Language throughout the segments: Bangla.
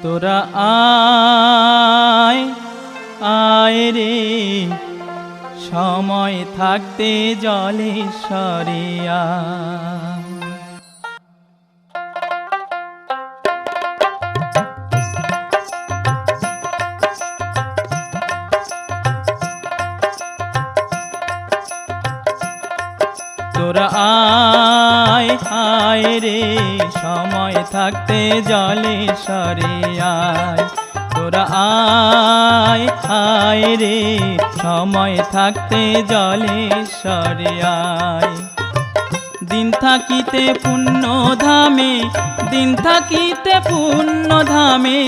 তোরা আয় আয় রে, সময় থাকতে জলেশ্বরে আয়। তোরা আয় আয় রে, সময় থাকতে জলেশ্বরে আয়। তোরা আয় আয় রে, সময় থাকতে জলেশ্বরে আয়। দিন থাকিতে পুণ্য ধামে, দিন থাকিতে পুণ্য ধামে,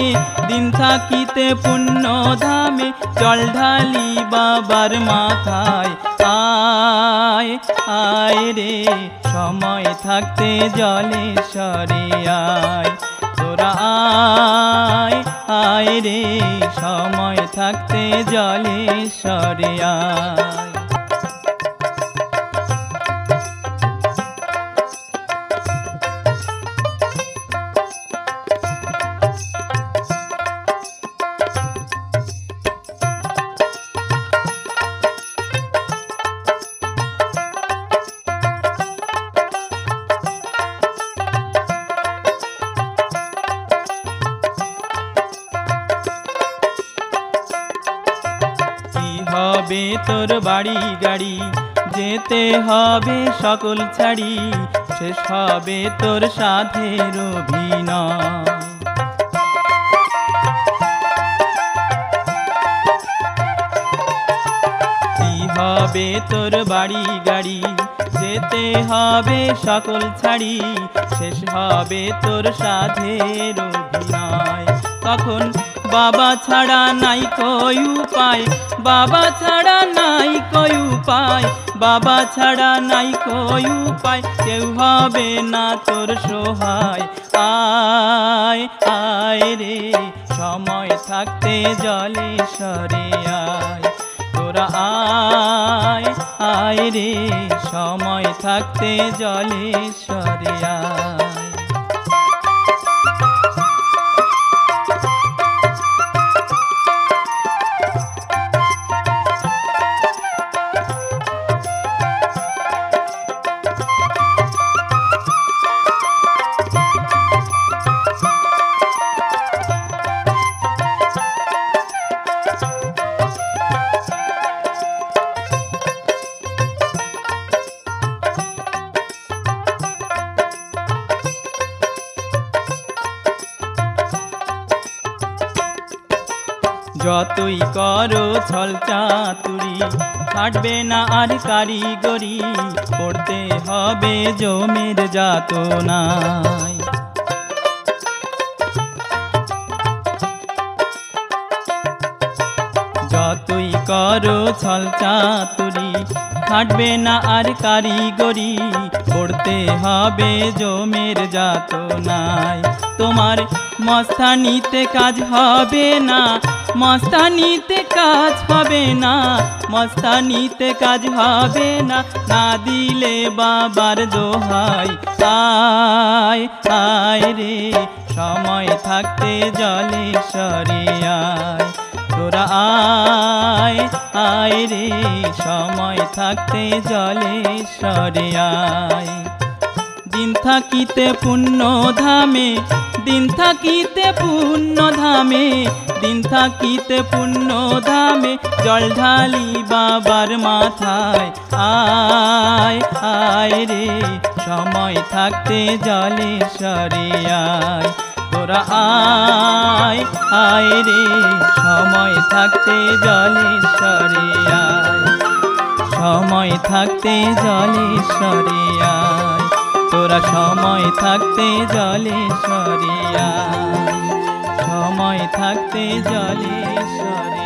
দিন থাকিতে পুণ্য ধামে, জল ঢালি বাবার মাথায়। আয় আয় রে, সময় থাকতে জলেশ্বরে আয়। তোরা আয় আয় রে, সময় থাকতে জলেশ্বরে আয়। হবে তোর বাড়ি গাড়ি, যেতে হবে সকল ছাড়ি, শেষ হবে তোর সাধের অভিনয়। কি হবে তোর বাড়ি গাড়ি, যেতে হবে সকল ছাড়ি, শেষ হবে তোর সাধের অভিনয়। তখন বাবা ছাড়া নাই কই উপায়, বাবা ছাড়া নাই কই উপায়, বাবা ছাড়া নাই কই উপায়, কেউ হবে না তোর সহায়। আয় আয় রে, সময় থাকতে জলেশ্বরে আয়। তোরা আয় আয় রে, সময় থাকতে জলেশ্বরে আয়। যতই করো ছল চাতুরি, কাটবে না আর কারিগরি, পড়তে হবে জমের যাতনায়। যতই করো ছল চাতুরি, খাটবে না আর কারিগরি, পড়তে হবে জমের যাতনায়। তোমার মস্তানিতে কাজ হবে না, মস্তানিতে কাজ হবে না, মস্তানিতে কাজ হবে না, না দিলে বাবার দোহাই। আয় আয় রে, সময় থাকতে জলেশ্বরে আয়। তোরা আয় আয় রে, সময় থাকতে জলেশ্বরে আয়। দিন থাকিতে পুণ্য ধামে, দিন থাকিতে পুণ্য ধামে, দিন থাকিতে পুণ্য ধামে, জল ঢালি বাবার মাথায়। আয় আয় রে, সময় থাকতে জলেশ্বরে আয়। তোরা আয় আয় রে, সময় থাকতে জলেশ্বরে আয়। সময় থাকতে জলেশ্বরে আয়। তোরা সময় থাকতে জলেশ্বরে আয়। সময় থাকতে জলেশ্বরে